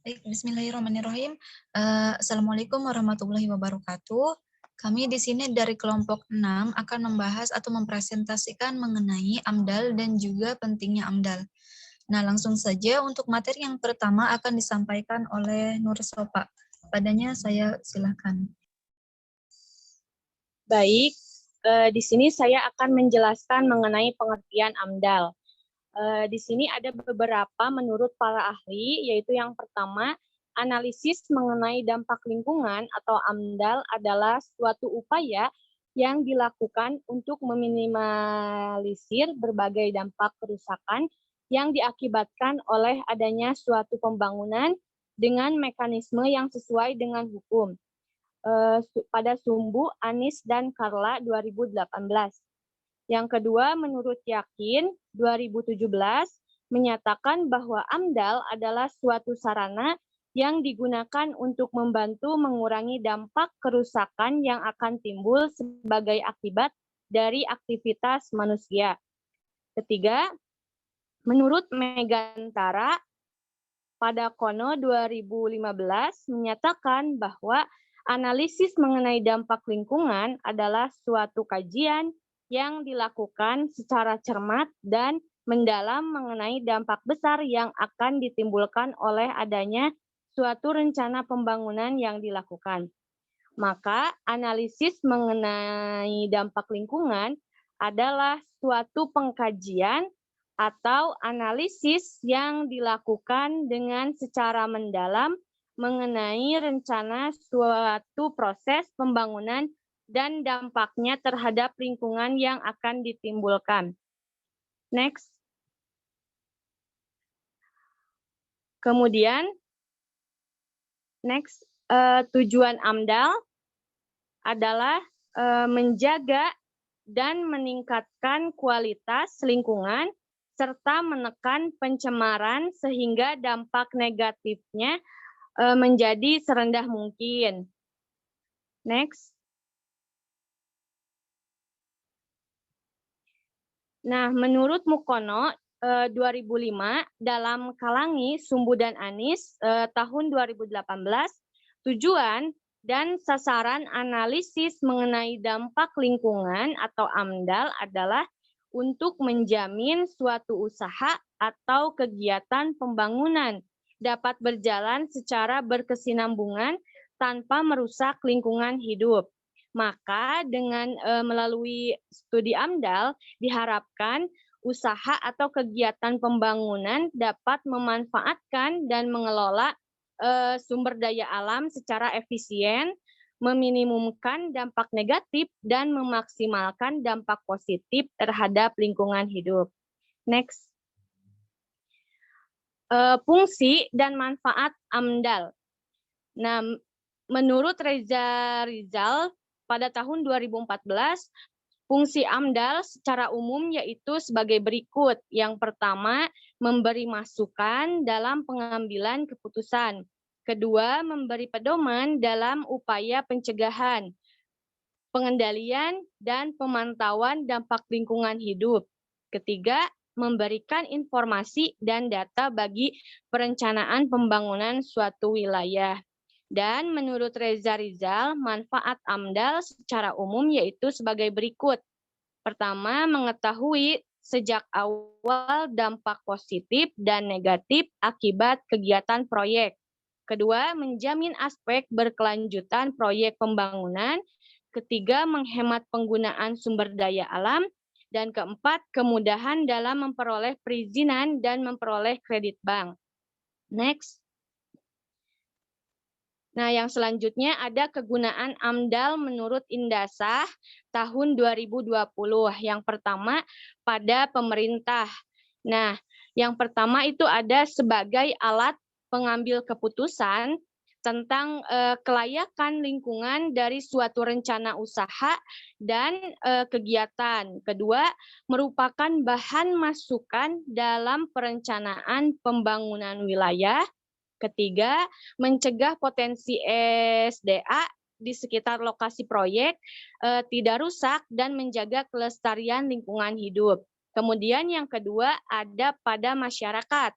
Baik, bismillahirrahmanirrahim. Assalamualaikum warahmatullahi wabarakatuh. Kami di sini dari kelompok 6 akan membahas atau mempresentasikan mengenai AMDAL dan juga pentingnya AMDAL. Nah, langsung saja untuk materi yang pertama akan disampaikan oleh Nur Sopa. Padanya saya silakan. Baik, di sini saya akan menjelaskan mengenai pengertian AMDAL. Di sini ada beberapa menurut para ahli, yaitu yang pertama, analisis mengenai dampak lingkungan atau AMDAL adalah suatu upaya yang dilakukan untuk meminimalisir berbagai dampak kerusakan yang diakibatkan oleh adanya suatu pembangunan dengan mekanisme yang sesuai dengan hukum. Pada Sumbu, Anis, dan Carla 2018. Yang kedua, menurut Yakin 2017 menyatakan bahwa AMDAL adalah suatu sarana yang digunakan untuk membantu mengurangi dampak kerusakan yang akan timbul sebagai akibat dari aktivitas manusia. Ketiga, menurut Megantara pada Kono 2015 menyatakan bahwa analisis mengenai dampak lingkungan adalah suatu kajian yang dilakukan secara cermat dan mendalam mengenai dampak besar yang akan ditimbulkan oleh adanya suatu rencana pembangunan yang dilakukan. Maka analisis mengenai dampak lingkungan adalah suatu pengkajian atau analisis yang dilakukan dengan secara mendalam mengenai rencana suatu proses pembangunan dan dampaknya terhadap lingkungan yang akan ditimbulkan. Next. Kemudian, next, tujuan AMDAL adalah menjaga dan meningkatkan kualitas lingkungan serta menekan pencemaran sehingga dampak negatifnya menjadi serendah mungkin. Next. Nah, menurut Mukono 2005 dalam Kalangi, Sumbu dan Anis tahun 2018, tujuan dan sasaran analisis mengenai dampak lingkungan atau AMDAL adalah untuk menjamin suatu usaha atau kegiatan pembangunan dapat berjalan secara berkesinambungan tanpa merusak lingkungan hidup. Maka dengan melalui studi AMDAL diharapkan usaha atau kegiatan pembangunan dapat memanfaatkan dan mengelola sumber daya alam secara efisien, meminimumkan dampak negatif, dan memaksimalkan dampak positif terhadap lingkungan hidup. Next. Fungsi dan manfaat AMDAL. Nah, menurut Reza Rizal pada tahun 2014, fungsi AMDAL secara umum yaitu sebagai berikut. Yang pertama, memberi masukan dalam pengambilan keputusan. Kedua, memberi pedoman dalam upaya pencegahan, pengendalian, dan pemantauan dampak lingkungan hidup. Ketiga, memberikan informasi dan data bagi perencanaan pembangunan suatu wilayah. Dan menurut Reza Rizal, manfaat AMDAL secara umum yaitu sebagai berikut. Pertama, mengetahui sejak awal dampak positif dan negatif akibat kegiatan proyek. Kedua, menjamin aspek berkelanjutan proyek pembangunan. Ketiga, menghemat penggunaan sumber daya alam. Dan keempat, kemudahan dalam memperoleh perizinan dan memperoleh kredit bank. Next. Nah, yang selanjutnya ada kegunaan AMDAL menurut Indasah tahun 2020. Yang pertama, pada pemerintah. Nah, yang pertama itu ada sebagai alat pengambil keputusan tentang kelayakan lingkungan dari suatu rencana usaha dan kegiatan. Kedua, merupakan bahan masukan dalam perencanaan pembangunan wilayah. Ketiga, mencegah potensi SDA di sekitar lokasi proyek tidak rusak dan menjaga kelestarian lingkungan hidup. Kemudian yang kedua ada pada masyarakat.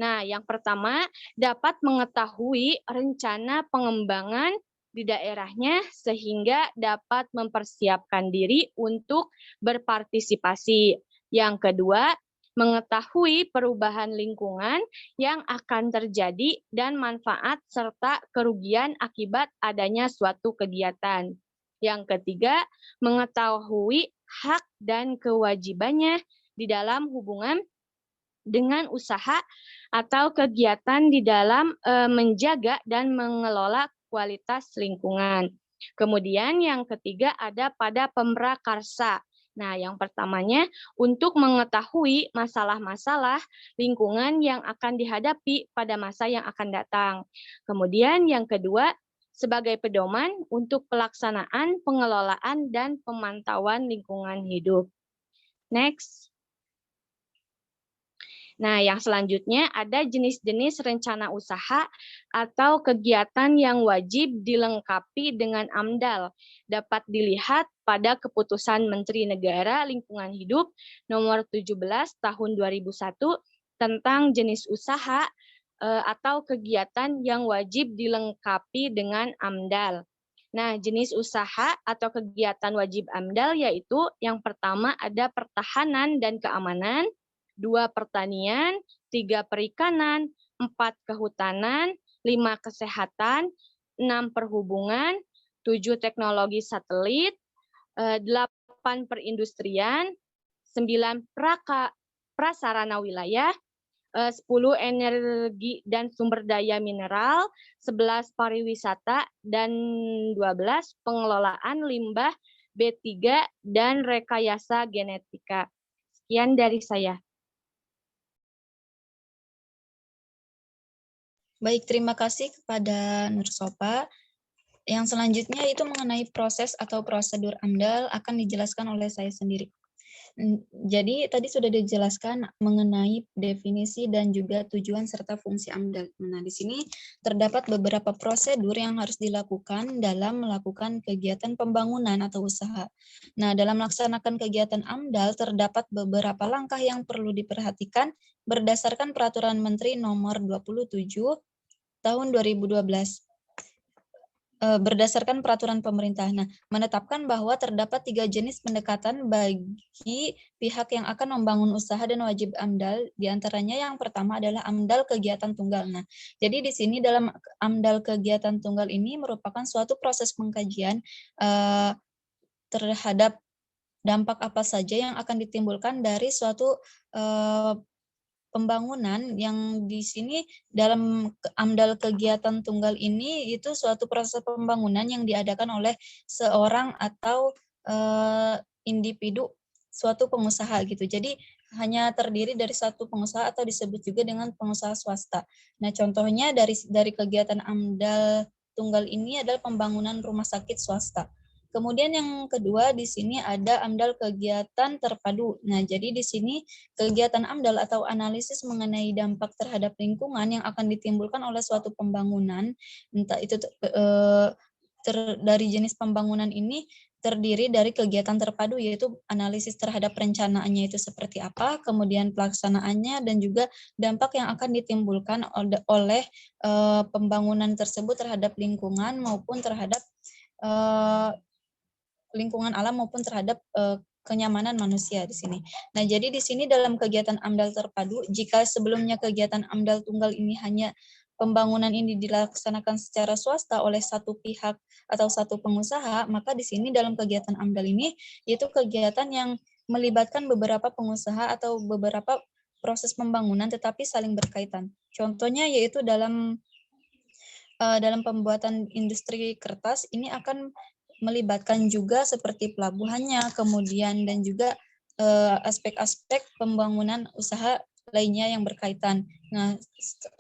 Nah, yang pertama dapat mengetahui rencana pengembangan di daerahnya sehingga dapat mempersiapkan diri untuk berpartisipasi. Yang kedua, mengetahui perubahan lingkungan yang akan terjadi dan manfaat serta kerugian akibat adanya suatu kegiatan. Yang ketiga, mengetahui hak dan kewajibannya di dalam hubungan dengan usaha atau kegiatan di dalam menjaga dan mengelola kualitas lingkungan. Kemudian yang ketiga ada pada pemrakarsa. Nah, yang pertamanya untuk mengetahui masalah-masalah lingkungan yang akan dihadapi pada masa yang akan datang. Kemudian yang kedua sebagai pedoman untuk pelaksanaan, pengelolaan, dan pemantauan lingkungan hidup. Next. Nah, yang selanjutnya ada jenis-jenis rencana usaha atau kegiatan yang wajib dilengkapi dengan AMDAL. Dapat dilihat pada Keputusan Menteri Negara Lingkungan Hidup Nomor 17 Tahun 2001 tentang jenis usaha atau kegiatan yang wajib dilengkapi dengan AMDAL. Nah, jenis usaha atau kegiatan wajib AMDAL yaitu yang pertama ada pertahanan dan keamanan, 2 pertanian, 3 perikanan, 4 kehutanan, 5 kesehatan, 6 perhubungan, 7 teknologi satelit, 8 perindustrian, 9 prasarana wilayah, 10 energi dan sumber daya mineral, 11 pariwisata, dan 12 pengelolaan limbah B3 dan rekayasa genetika. Sekian dari saya. Baik, terima kasih kepada Nur Sopa. Yang selanjutnya itu mengenai proses atau prosedur AMDAL akan dijelaskan oleh saya sendiri. Jadi tadi sudah dijelaskan mengenai definisi dan juga tujuan serta fungsi AMDAL. Nah, di sini terdapat beberapa prosedur yang harus dilakukan dalam melakukan kegiatan pembangunan atau usaha. Nah, dalam melaksanakan kegiatan AMDAL terdapat beberapa langkah yang perlu diperhatikan berdasarkan Peraturan Menteri Nomor 27 Tahun 2012. Berdasarkan peraturan pemerintah. Nah, menetapkan bahwa terdapat 3 jenis pendekatan bagi pihak yang akan membangun usaha dan wajib AMDAL. Di antaranya yang pertama adalah AMDAL kegiatan tunggal. Nah, jadi di sini dalam AMDAL kegiatan tunggal ini merupakan suatu proses pengkajian terhadap dampak apa saja yang akan ditimbulkan dari suatu pembangunan yang di sini dalam AMDAL kegiatan tunggal ini itu suatu proses pembangunan yang diadakan oleh seorang atau individu suatu pengusaha gitu. Jadi hanya terdiri dari satu pengusaha atau disebut juga dengan pengusaha swasta. Nah, contohnya dari kegiatan AMDAL tunggal ini adalah pembangunan rumah sakit swasta. Kemudian yang kedua di sini ada AMDAL kegiatan terpadu. Nah, jadi di sini kegiatan AMDAL atau analisis mengenai dampak terhadap lingkungan yang akan ditimbulkan oleh suatu pembangunan, entah itu dari jenis pembangunan ini terdiri dari kegiatan terpadu, yaitu analisis terhadap perencanaannya itu seperti apa, kemudian pelaksanaannya, dan juga dampak yang akan ditimbulkan oleh pembangunan tersebut terhadap lingkungan maupun terhadap lingkungan alam maupun terhadap kenyamanan manusia di sini. Nah, jadi di sini dalam kegiatan AMDAL terpadu, jika sebelumnya kegiatan AMDAL tunggal ini hanya pembangunan ini dilaksanakan secara swasta oleh satu pihak atau satu pengusaha, maka di sini dalam kegiatan AMDAL ini itu kegiatan yang melibatkan beberapa pengusaha atau beberapa proses pembangunan tetapi saling berkaitan. Contohnya yaitu dalam pembuatan industri kertas ini akan melibatkan juga seperti pelabuhannya, kemudian dan juga aspek-aspek pembangunan usaha lainnya yang berkaitan. Nah,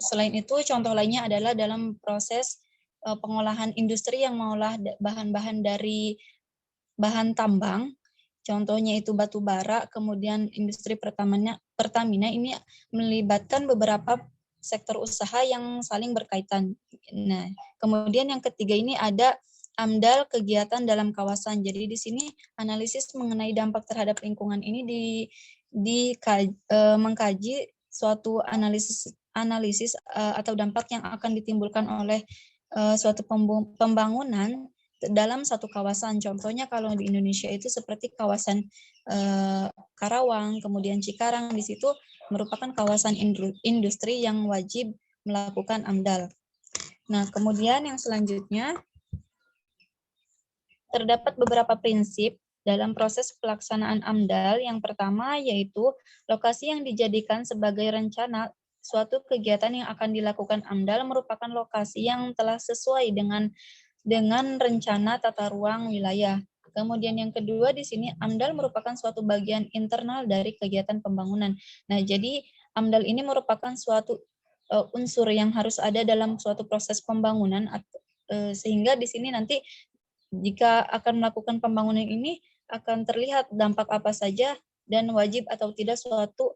selain itu contoh lainnya adalah dalam proses pengolahan industri yang mengolah bahan-bahan dari bahan tambang, contohnya itu batu bara, kemudian industri Pertamina ini melibatkan beberapa sektor usaha yang saling berkaitan. Nah, kemudian yang ketiga ini ada AMDAL kegiatan dalam kawasan. Jadi di sini analisis mengenai dampak terhadap lingkungan ini mengkaji suatu analisis analisis atau dampak yang akan ditimbulkan oleh suatu pembangunan dalam satu kawasan. Contohnya kalau di Indonesia itu seperti kawasan Karawang, kemudian Cikarang, di situ merupakan kawasan industri yang wajib melakukan AMDAL. Nah, kemudian yang selanjutnya, terdapat beberapa prinsip dalam proses pelaksanaan AMDAL. Yang pertama yaitu lokasi yang dijadikan sebagai rencana suatu kegiatan yang akan dilakukan AMDAL merupakan lokasi yang telah sesuai dengan rencana tata ruang wilayah. Kemudian yang kedua di sini AMDAL merupakan suatu bagian internal dari kegiatan pembangunan. Nah, jadi AMDAL ini merupakan suatu unsur yang harus ada dalam suatu proses pembangunan sehingga di sini nanti jika akan melakukan pembangunan ini akan terlihat dampak apa saja dan wajib atau tidak suatu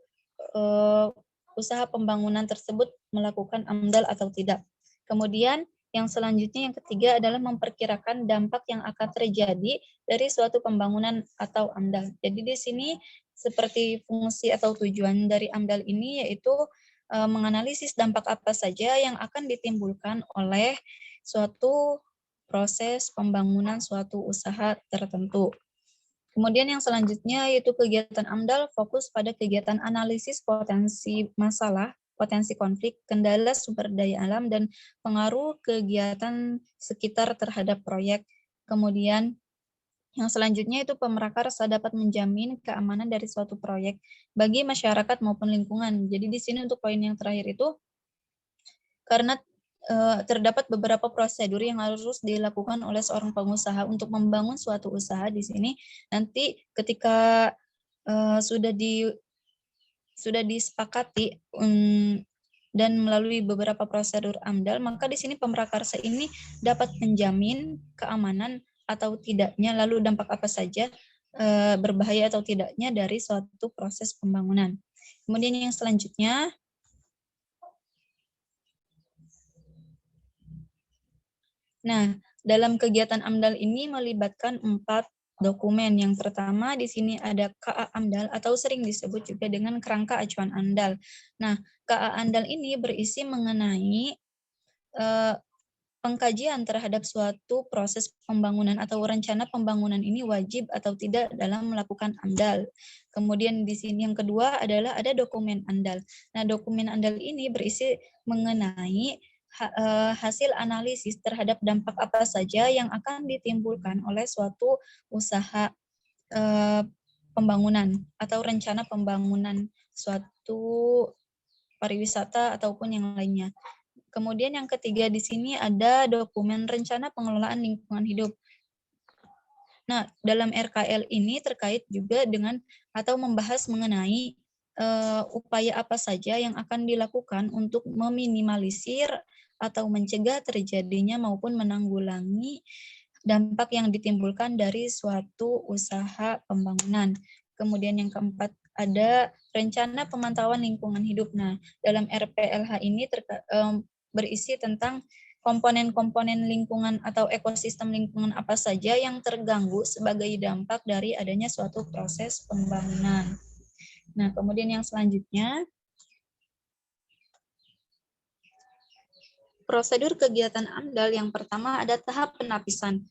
usaha pembangunan tersebut melakukan AMDAL atau tidak. Kemudian yang selanjutnya yang ketiga adalah memperkirakan dampak yang akan terjadi dari suatu pembangunan atau AMDAL. Jadi di sini seperti fungsi atau tujuan dari AMDAL ini yaitu menganalisis dampak apa saja yang akan ditimbulkan oleh suatu proses pembangunan suatu usaha tertentu. Kemudian yang selanjutnya yaitu kegiatan AMDAL fokus pada kegiatan analisis potensi masalah, potensi konflik, kendala sumber daya alam, dan pengaruh kegiatan sekitar terhadap proyek. Kemudian yang selanjutnya itu pemrakarsa dapat menjamin keamanan dari suatu proyek bagi masyarakat maupun lingkungan. Jadi di sini untuk poin yang terakhir itu karena terdapat beberapa prosedur yang harus dilakukan oleh seorang pengusaha untuk membangun suatu usaha di sini. Nanti ketika sudah disepakati dan melalui beberapa prosedur AMDAL, maka di sini pemrakarsa ini dapat menjamin keamanan atau tidaknya, lalu dampak apa saja berbahaya atau tidaknya dari suatu proses pembangunan. Kemudian yang selanjutnya, nah, dalam kegiatan AMDAL ini melibatkan 4 dokumen. Yang pertama di sini ada KA AMDAL atau sering disebut juga dengan kerangka acuan AMDAL. Nah, KA AMDAL ini berisi mengenai pengkajian terhadap suatu proses pembangunan atau rencana pembangunan ini wajib atau tidak dalam melakukan AMDAL. Kemudian di sini yang kedua adalah ada dokumen AMDAL. Nah, dokumen AMDAL ini berisi mengenai hasil analisis terhadap dampak apa saja yang akan ditimbulkan oleh suatu usaha pembangunan atau rencana pembangunan suatu pariwisata ataupun yang lainnya. Kemudian yang ketiga di sini ada dokumen rencana pengelolaan lingkungan hidup. Nah, dalam RKL ini terkait juga dengan atau membahas mengenai upaya apa saja yang akan dilakukan untuk meminimalisir atau mencegah terjadinya maupun menanggulangi dampak yang ditimbulkan dari suatu usaha pembangunan. Kemudian yang keempat ada rencana pemantauan lingkungan hidup. Nah, dalam RPLH ini berisi tentang komponen-komponen lingkungan atau ekosistem lingkungan apa saja yang terganggu sebagai dampak dari adanya suatu proses pembangunan. Nah, kemudian yang selanjutnya, prosedur kegiatan AMDAL yang pertama ada tahap penapisan.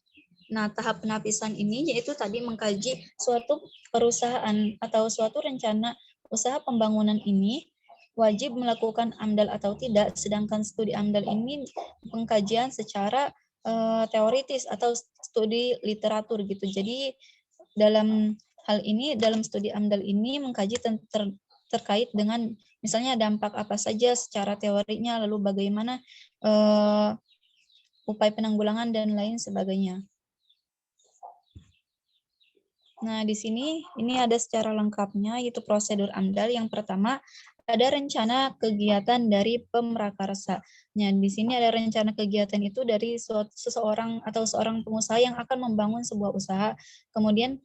Nah, tahap penapisan ini yaitu tadi mengkaji suatu perusahaan atau suatu rencana usaha pembangunan ini wajib melakukan AMDAL atau tidak, sedangkan studi AMDAL ini pengkajian secara teoritis atau studi literatur gitu. Jadi dalam hal ini, dalam studi AMDAL ini mengkaji terkait dengan misalnya dampak apa saja secara teorinya, lalu bagaimana upaya penanggulangan dan lain sebagainya. Nah, di sini ini ada secara lengkapnya yaitu prosedur AMDAL. Yang pertama ada rencana kegiatan dari pemrakarsa. Nah, di sini ada rencana kegiatan itu dari seseorang atau seorang pengusaha yang akan membangun sebuah usaha. Kemudian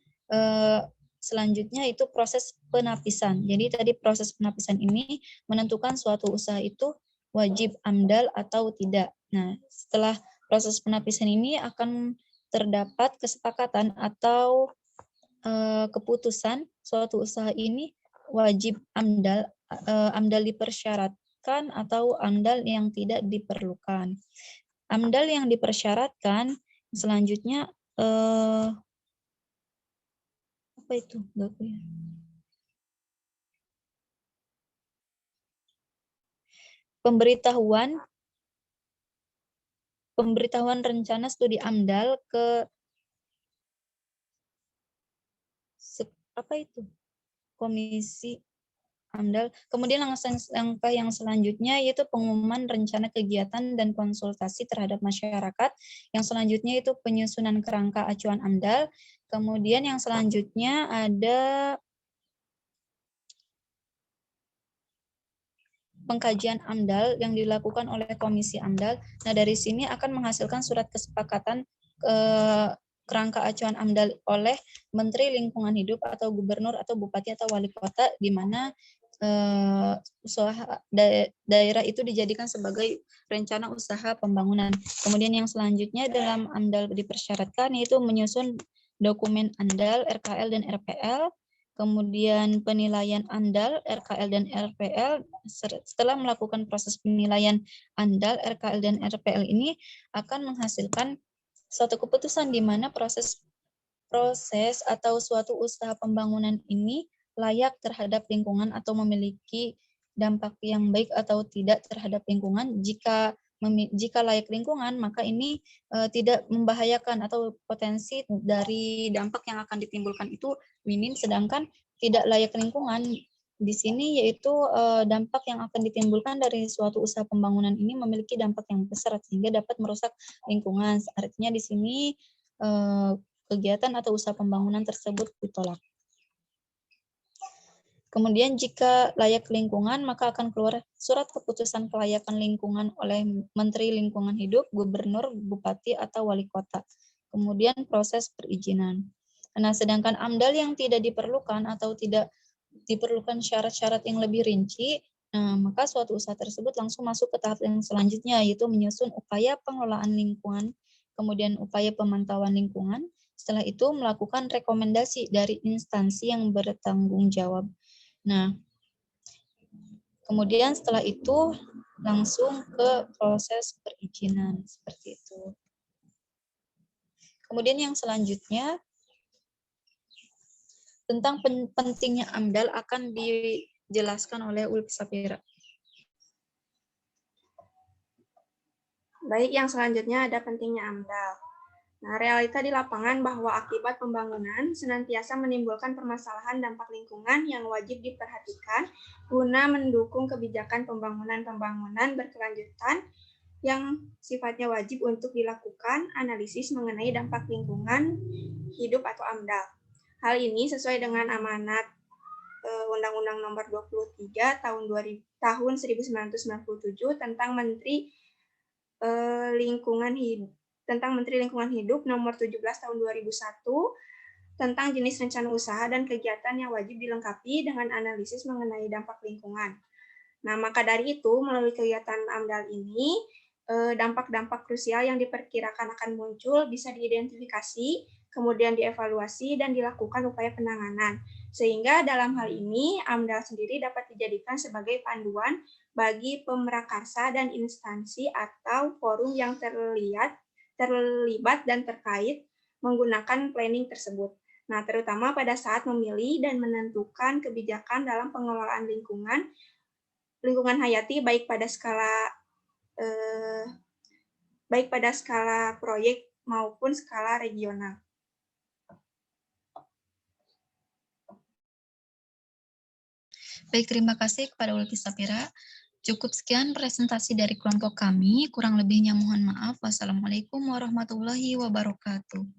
selanjutnya itu proses penapisan. Jadi tadi proses penapisan ini menentukan suatu usaha itu wajib AMDAL atau tidak. Nah, setelah proses penapisan ini akan terdapat kesepakatan atau keputusan suatu usaha ini wajib AMDAL, AMDAL dipersyaratkan dipersyaratkan atau AMDAL yang tidak diperlukan. AMDAL yang dipersyaratkan selanjutnya apa itu? Pemberitahuan rencana studi AMDAL ke komisi AMDAL. Kemudian langkah yang selanjutnya yaitu pengumuman rencana kegiatan dan konsultasi terhadap masyarakat. Yang selanjutnya itu penyusunan kerangka acuan AMDAL. Kemudian yang selanjutnya ada pengkajian AMDAL yang dilakukan oleh komisi AMDAL. Nah, dari sini akan menghasilkan surat kesepakatan kerangka acuan AMDAL oleh Menteri Lingkungan Hidup atau Gubernur atau Bupati atau Wali Kota, di mana daerah itu dijadikan sebagai rencana usaha pembangunan. Kemudian yang selanjutnya dalam AMDAL dipersyaratkan yaitu menyusun dokumen AMDAL, RKL, dan RPL. Kemudian penilaian AMDAL, RKL, dan RPL. Setelah melakukan proses penilaian AMDAL, RKL, dan RPL ini akan menghasilkan suatu keputusan di mana proses atau suatu usaha pembangunan ini layak terhadap lingkungan atau memiliki dampak yang baik atau tidak terhadap lingkungan. Jika layak lingkungan, maka ini tidak membahayakan atau potensi dari dampak yang akan ditimbulkan itu minim, sedangkan tidak layak lingkungan di sini yaitu dampak yang akan ditimbulkan dari suatu usaha pembangunan ini memiliki dampak yang besar sehingga dapat merusak lingkungan. Artinya di sini kegiatan atau usaha pembangunan tersebut ditolak. Kemudian jika layak lingkungan, maka akan keluar surat keputusan kelayakan lingkungan oleh Menteri Lingkungan Hidup, Gubernur, Bupati, atau Wali Kota. Kemudian proses perizinan. Nah, sedangkan AMDAL yang tidak diperlukan atau tidak diperlukan syarat-syarat yang lebih rinci, maka suatu usaha tersebut langsung masuk ke tahap yang selanjutnya, yaitu menyusun upaya pengelolaan lingkungan, kemudian upaya pemantauan lingkungan. Setelah itu melakukan rekomendasi dari instansi yang bertanggung jawab. Nah, kemudian setelah itu langsung ke proses perizinan seperti itu. Kemudian yang selanjutnya tentang pentingnya AMDAL akan dijelaskan oleh Ulfi Sapira. Baik, yang selanjutnya ada pentingnya AMDAL. Nah, realita di lapangan bahwa akibat pembangunan senantiasa menimbulkan permasalahan dampak lingkungan yang wajib diperhatikan guna mendukung kebijakan pembangunan berkelanjutan yang sifatnya wajib untuk dilakukan analisis mengenai dampak lingkungan hidup atau AMDAL. Hal ini sesuai dengan amanat Undang-Undang Nomor 23 tahun 1997 tentang Menteri Lingkungan Hidup Nomor 17 tahun 2001 tentang jenis rencana usaha dan kegiatan yang wajib dilengkapi dengan analisis mengenai dampak lingkungan. Nah, maka dari itu melalui kegiatan AMDAL ini dampak-dampak krusial yang diperkirakan akan muncul bisa diidentifikasi, kemudian dievaluasi dan dilakukan upaya penanganan. Sehingga dalam hal ini AMDAL sendiri dapat dijadikan sebagai panduan bagi pemrakarsa dan instansi atau forum yang terlibat dan terkait menggunakan planning tersebut. Nah, terutama pada saat memilih dan menentukan kebijakan dalam pengelolaan lingkungan hayati baik pada skala proyek maupun skala regional. Baik, terima kasih kepada Ulfi Sapira. Cukup sekian presentasi dari kelompok kami. Kurang lebihnya mohon maaf. Wassalamualaikum warahmatullahi wabarakatuh.